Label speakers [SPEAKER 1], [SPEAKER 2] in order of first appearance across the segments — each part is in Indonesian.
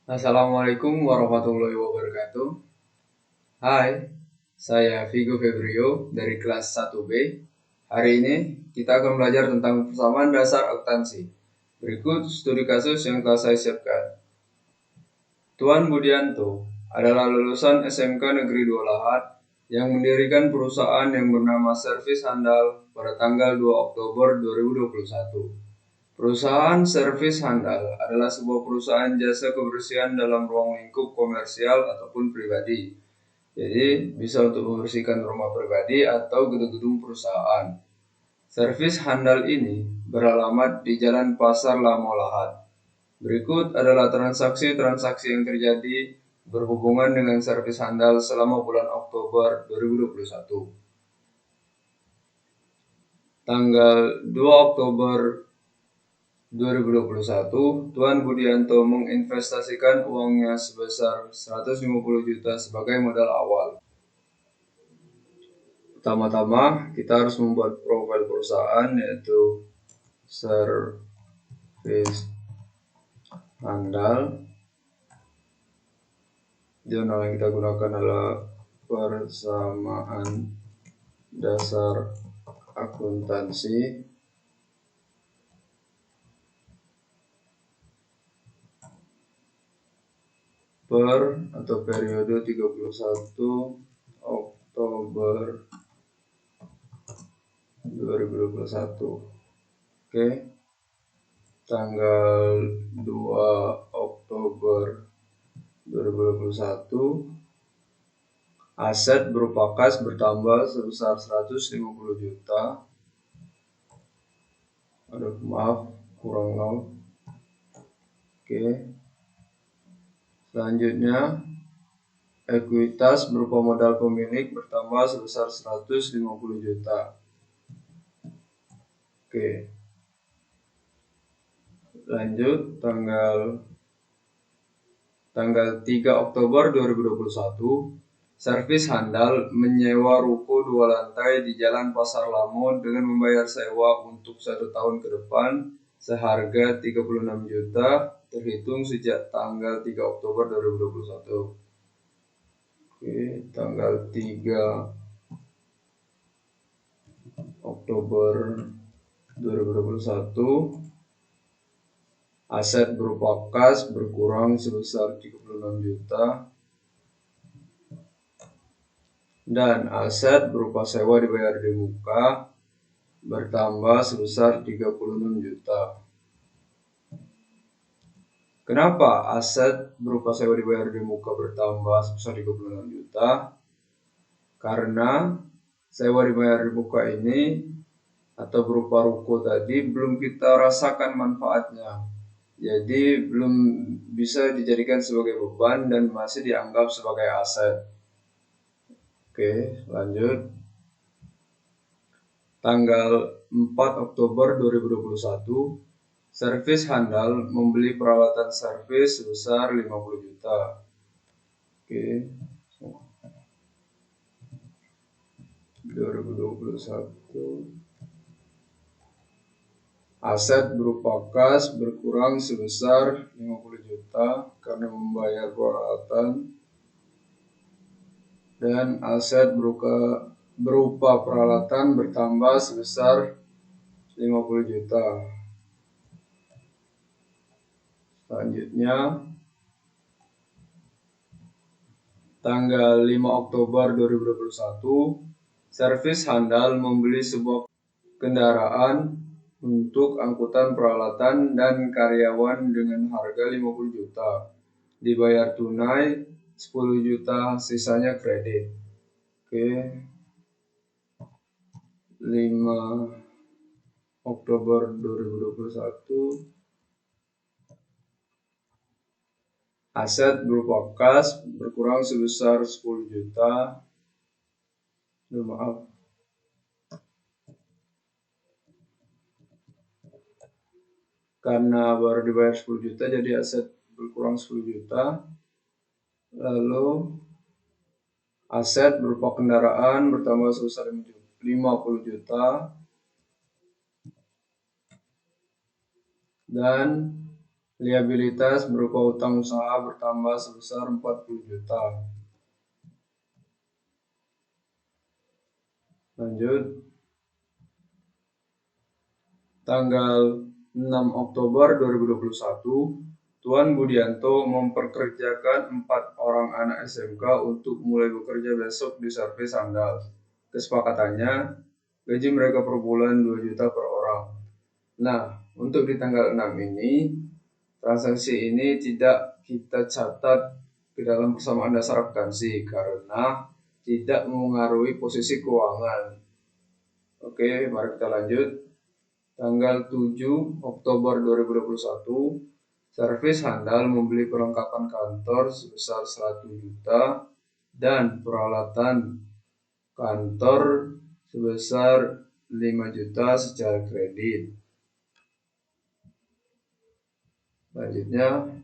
[SPEAKER 1] Assalamualaikum warahmatullahi wabarakatuh. Hai, saya Vigo Febrio dari kelas 1B. Hari ini kita akan belajar tentang persamaan dasar akuntansi. Berikut studi kasus yang telah saya siapkan. Tuan Budianto adalah lulusan SMK Negeri 2 Lahat yang mendirikan perusahaan yang bernama Servis Handal pada tanggal 2 Oktober 2021. Perusahaan servis handal adalah sebuah perusahaan jasa kebersihan dalam ruang lingkup komersial ataupun pribadi. Jadi bisa untuk membersihkan rumah pribadi atau gedung-gedung perusahaan. Servis handal ini beralamat di Jalan Pasar Lamo Lahat. Berikut adalah transaksi-transaksi yang terjadi berhubungan dengan servis handal selama bulan Oktober 2021. Tanggal 2 Oktober 2021, Tuan Budianto menginvestasikan uangnya sebesar 150 juta sebagai modal awal. Pertama-tama, kita harus membuat profil perusahaan, yaitu servis handal. Jurnal yang kita gunakan adalah persamaan dasar akuntansi atau periode 31 Oktober 2021. Oke. Tanggal 2 Oktober 2021, aset berupa kas bertambah sebesar 150 juta. Kurang 0. Oke. Selanjutnya, ekuitas berupa modal pemilik bertambah sebesar 150 juta. Oke. Lanjut, tanggal 3 Oktober 2021, servis handal menyewa ruko 2 lantai di Jalan Pasar Lamo dengan membayar sewa untuk 1 tahun ke depan seharga 36 juta terhitung sejak tanggal 3 Oktober 2021. Oke, tanggal 3 Oktober 2021, aset berupa kas berkurang sebesar 36 juta dan aset berupa sewa dibayar di muka bertambah sebesar 36 juta. Kenapa aset berupa sewa dibayar di muka bertambah sebesar 36 juta? Karena sewa dibayar di muka ini atau berupa ruko tadi belum kita rasakan manfaatnya. Jadi belum bisa dijadikan sebagai beban dan masih dianggap sebagai aset. Oke, lanjut. Tanggal 4 Oktober 2021, servis handal membeli peralatan servis sebesar 50 juta. Oke. 2021. Aset berupa kas berkurang sebesar 50 juta karena membayar peralatan, dan aset berupa peralatan bertambah sebesar 50 juta. Selanjutnya, tanggal 5 Oktober 2021, servis handal membeli sebuah kendaraan untuk angkutan peralatan dan karyawan dengan harga 50 juta. Dibayar tunai 10 juta, sisanya kredit. Oke. 5 Oktober 2021, aset berupa kas berkurang sebesar 10 juta. Karena baru dibayar 10 juta, jadi aset berkurang 10 juta. Lalu aset berupa kendaraan bertambah sebesar 50 juta. Dan Liabilitas berupa utang usaha bertambah sebesar 40 juta. Lanjut. Tanggal 6 Oktober 2021, Tuan Budianto memperkerjakan 4 orang anak SMK untuk mulai bekerja besok di servis handal. Kesepakatannya, gaji mereka per bulan 2 juta per orang. Nah, untuk di tanggal 6 ini, transaksi ini tidak kita catat ke dalam persamaan dasar akuntansi karena tidak mengaruhi posisi keuangan. Oke, mari kita lanjut. Tanggal 7 Oktober 2021, servis handal membeli perlengkapan kantor sebesar 100 juta dan peralatan kantor sebesar 5 juta secara kredit. Selanjutnya,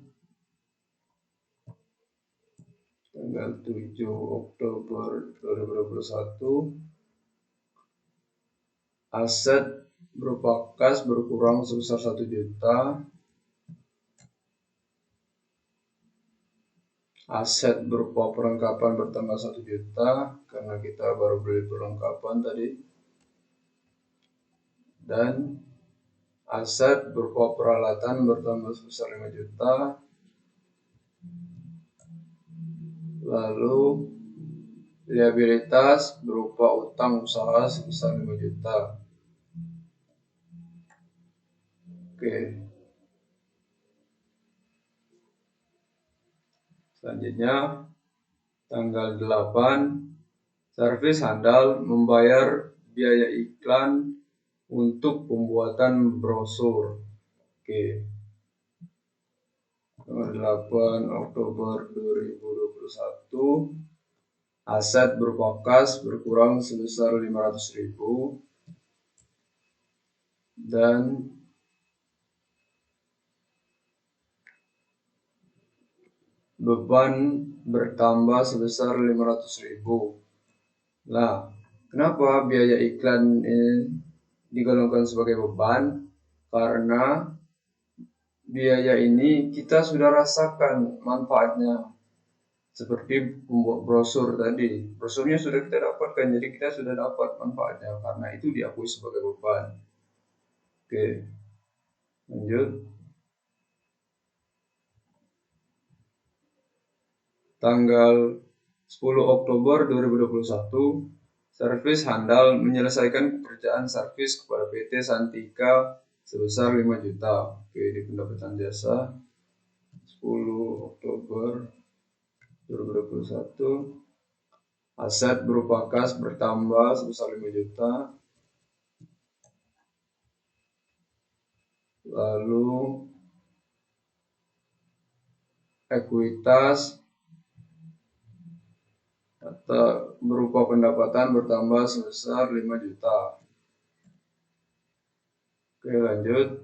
[SPEAKER 1] tanggal 7 Oktober 2021, aset berupa kas berkurang sebesar 1 juta. Aset berupa perlengkapan bertambah 1 juta karena kita baru beli perlengkapan tadi. Dan aset berupa peralatan bertambah sebesar 5 juta. Lalu liabilitas berupa utang usaha sebesar 5 juta. Oke. Selanjutnya, tanggal 8, servis handal membayar biaya iklan untuk pembuatan brosur. Oke. Tanggal 8 Oktober 2021, aset berupa kas berkurang sebesar 500.000 dan beban bertambah sebesar 500.000. Nah, kenapa biaya iklan ini digolongkan sebagai beban? Karena biaya ini kita sudah rasakan manfaatnya. Seperti membuat brosur tadi. Brosurnya sudah kita dapatkan, jadi kita sudah dapat manfaatnya. Karena itu diakui sebagai beban. Oke, lanjut. Tanggal 10 Oktober 2021, servis handal menyelesaikan pekerjaan servis kepada PT Santika sebesar 5 juta. Oke, di pendapatan jasa 10 Oktober 2021, aset berupa kas bertambah sebesar 5 juta. Lalu ekuitas atau berupa pendapatan bertambah sebesar 5 juta. Oke, lanjut.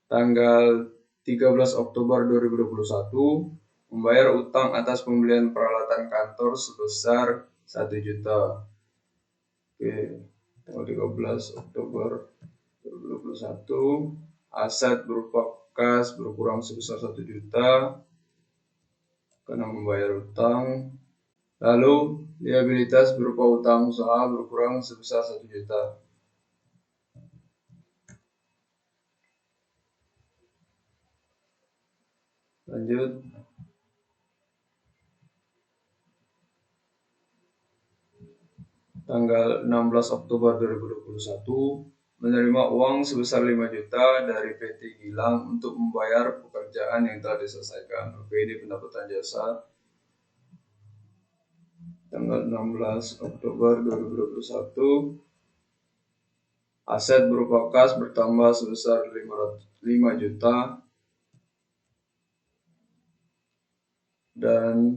[SPEAKER 1] Tanggal 13 Oktober 2021, membayar utang atas pembelian peralatan kantor sebesar 1 juta. Oke, tanggal 13 Oktober 2021, aset berupa kas berkurang sebesar 1 juta karena membayar utang. Lalu liabilitas berupa utang usaha berkurang sebesar 1 juta. Lanjut. Tanggal 16 Oktober 2021, menerima uang sebesar 5 juta dari PT Gilang untuk membayar pekerjaan yang telah diselesaikan. Oke, di pendapatan jasa. Tanggal 16 Oktober 2021, aset berupa kas bertambah sebesar 5 juta dan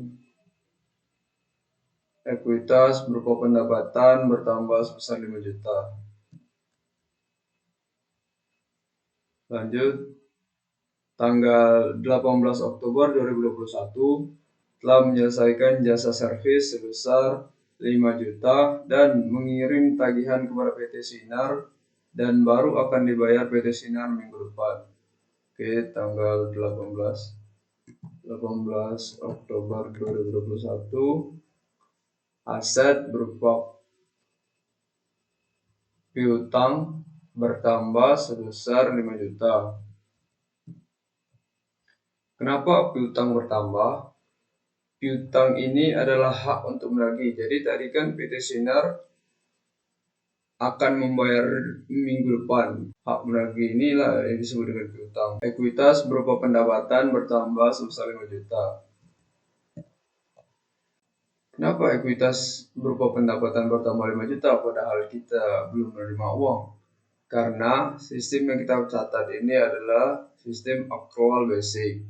[SPEAKER 1] ekuitas berupa pendapatan bertambah sebesar 5 juta. Lanjut. Tanggal 18 Oktober 2021, telah menyelesaikan jasa servis sebesar 5 juta dan mengirim tagihan kepada PT Sinar dan baru akan dibayar PT Sinar minggu depan. Oke, tanggal 18 Oktober 2021, aset berupa piutang bertambah sebesar 5 juta. Kenapa piutang bertambah? Piutang ini adalah hak untuk menagih. Jadi tadi kan PT Sinar akan membayar minggu depan. Hak menagih inilah yang disebut dengan piutang. Ekuitas berupa pendapatan bertambah sebesar 5 juta. Kenapa ekuitas berupa pendapatan bertambah 5 juta padahal kita belum menerima uang? Karena sistem yang kita catat ini adalah sistem accrual basic.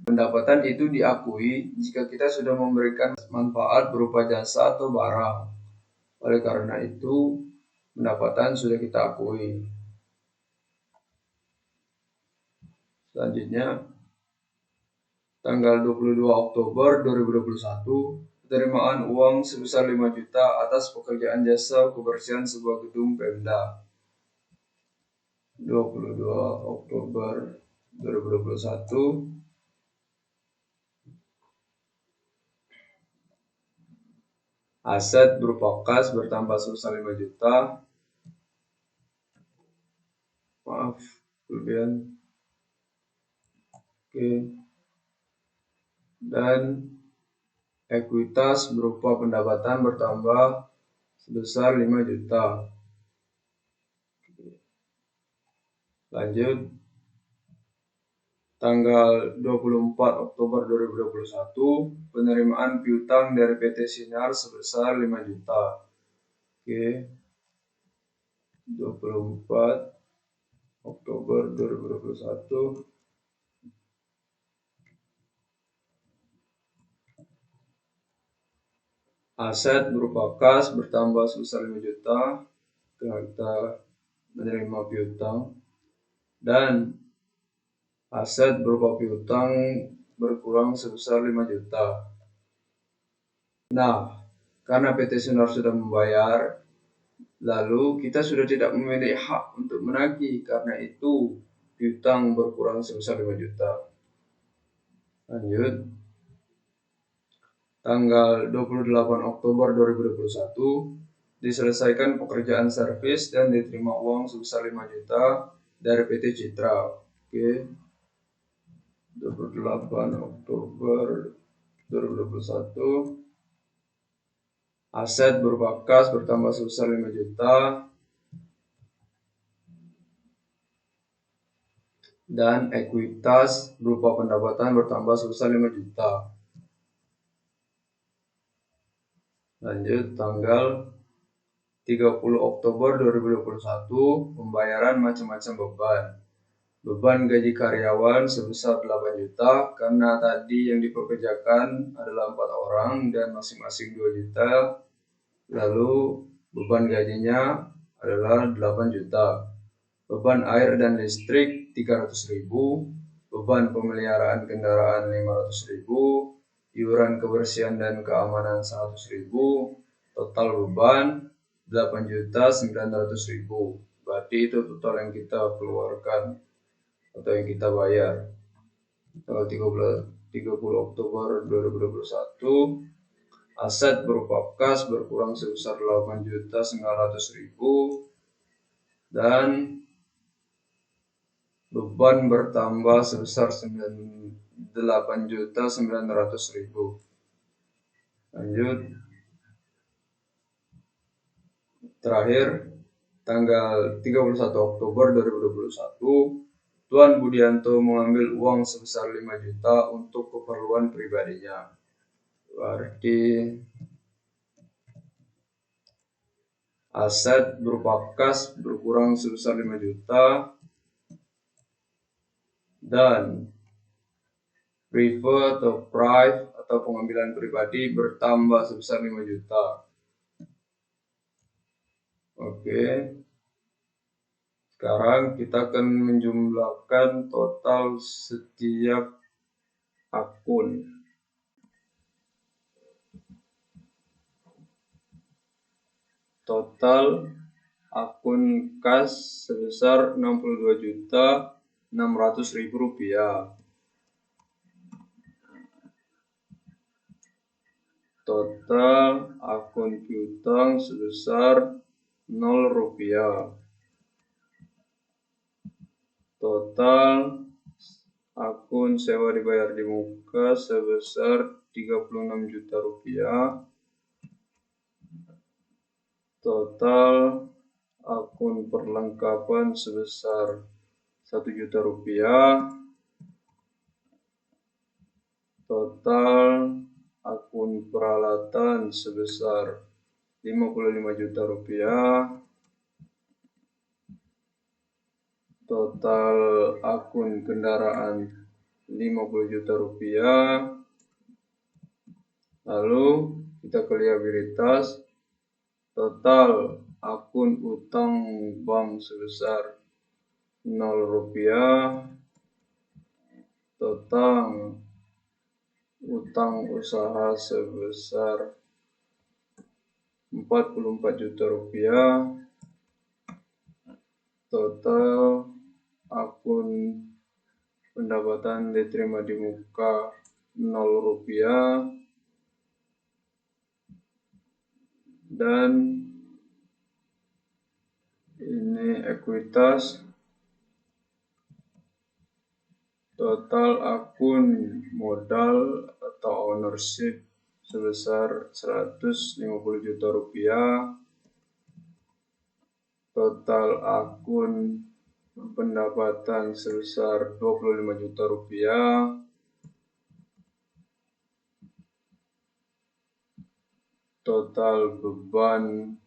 [SPEAKER 1] Pendapatan itu diakui jika kita sudah memberikan manfaat berupa jasa atau barang. Oleh karena itu, pendapatan sudah kita akui. Selanjutnya, tanggal 22 Oktober 2021, penerimaan uang sebesar 5 juta atas pekerjaan jasa kebersihan sebuah gedung Pemda. 22 Oktober 2021, aset berupa kas bertambah sebesar 5 juta. Maaf, kelebihan. Oke. Dan ekuitas berupa pendapatan bertambah sebesar 5 juta. Lanjut, tanggal 24 Oktober 2021, penerimaan piutang dari PT Sinar sebesar 5 juta. Oke. 24 Oktober 2021. Aset berupa kas bertambah sebesar 5 juta karena kita menerima piutang, dan aset berupa piutang berkurang sebesar 5 juta. Nah, karena PT Sinar sudah membayar, lalu kita sudah tidak memiliki hak untuk menagih, karena itu piutang berkurang sebesar 5 juta. Lanjut, tanggal 28 Oktober 2021, diselesaikan pekerjaan servis dan diterima uang sebesar 5 juta dari PT Citra. Oke. 28 Oktober 2021, aset berupa kas bertambah sebesar 5 juta dan ekuitas berupa pendapatan bertambah sebesar 5 juta. Lanjut, tanggal 30 Oktober 2021, pembayaran macam-macam beban. Beban gaji karyawan sebesar 8 juta karena tadi yang dipekerjakan adalah 4 orang dan masing-masing 2 juta. Lalu beban gajinya adalah 8 juta. Beban air dan listrik 300.000, beban pemeliharaan kendaraan 500.000, iuran kebersihan dan keamanan 100.000, total beban 8.900.000. Berarti itu total yang kita keluarkan atau yang kita bayar. Tanggal 30 Oktober 2021, aset berupa kas berkurang sebesar 8.900.000 dan beban bertambah sebesar 8.900.000. Lanjut, terakhir, tanggal 31 Oktober 2021, Tuan Budianto mengambil uang sebesar 5 juta untuk keperluan pribadinya. Berarti aset berupa kas berkurang sebesar 5 juta dan prive atau prive atau pengambilan pribadi bertambah sebesar 5 juta. Oke. Sekarang kita akan menjumlahkan total setiap akun. Total akun kas sebesar 62 juta Rp600.000. Total akun piutang sebesar Rp0. Total akun sewa dibayar di muka sebesar Rp36 juta. Total akun perlengkapan sebesar Rp1 juta. Total akun peralatan sebesar Rp55 juta. Total akun kendaraan Rp50 juta. Lalu kita ke liabilitas. Total akun utang bank sebesar Rp0. Total utang usaha sebesar Rp44 juta. Total akun pendapatan diterima di muka Rp0. Dan ini ekuitas. Total akun modal atau ownership sebesar Rp150 juta. Total akun pendapatan sebesar Rp25 juta. Total beban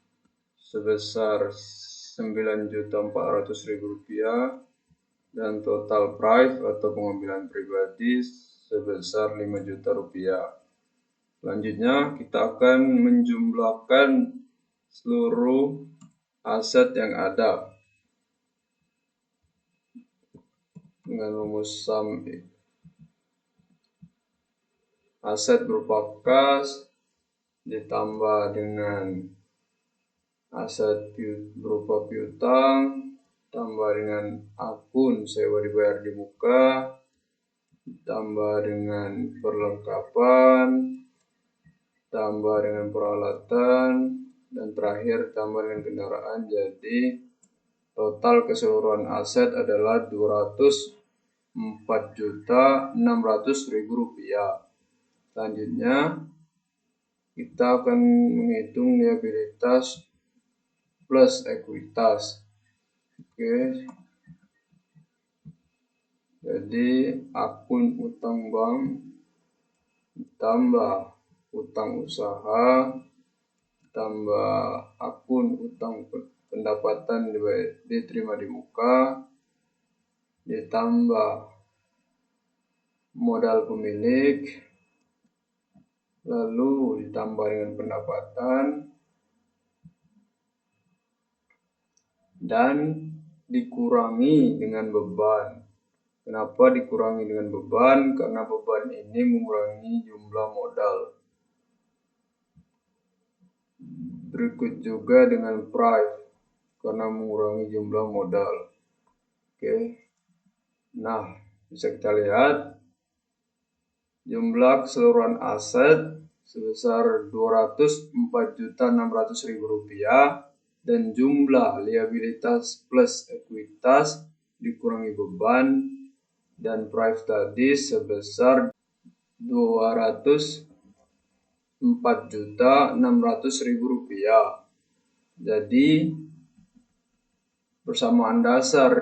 [SPEAKER 1] sebesar Rp9.400.000 dan total price atau pengambilan pribadi sebesar Rp5 juta. Selanjutnya kita akan menjumlahkan seluruh aset yang ada dengan rumus sum. Aset berupa kas ditambah dengan aset berupa piutang tambah dengan akun sewa dibayar di muka tambah dengan perlengkapan tambah dengan peralatan dan terakhir tambah dengan kendaraan. Jadi total keseluruhan aset adalah Rp24.600.000. Selanjutnya kita akan menghitung liabilitas plus ekuitas. Oke. Jadi akun utang bank tambah utang usaha tambah akun utang pendapatan diterima di muka ditambah modal pemilik lalu ditambah dengan pendapatan dan dikurangi dengan beban. Kenapa dikurangi dengan beban? Karena beban ini mengurangi jumlah modal. Berikut juga dengan price karena mengurangi jumlah modal. Oke. Nah, bisa kita lihat jumlah keseluruhan aset sebesar Rp204.600.000 dan jumlah liabilitas plus ekuitas dikurangi beban dan price tadi sebesar Rp204.600.000. Jadi persamaan dasar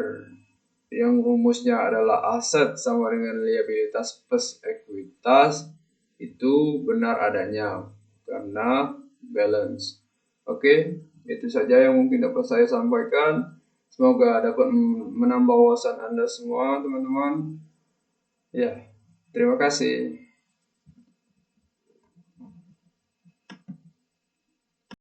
[SPEAKER 1] yang rumusnya adalah aset sama dengan liabilitas plus ekuitas itu benar adanya karena balance. Oke, itu saja yang mungkin dapat saya sampaikan. Semoga dapat menambah wawasan Anda semua, teman-teman. Ya, terima kasih.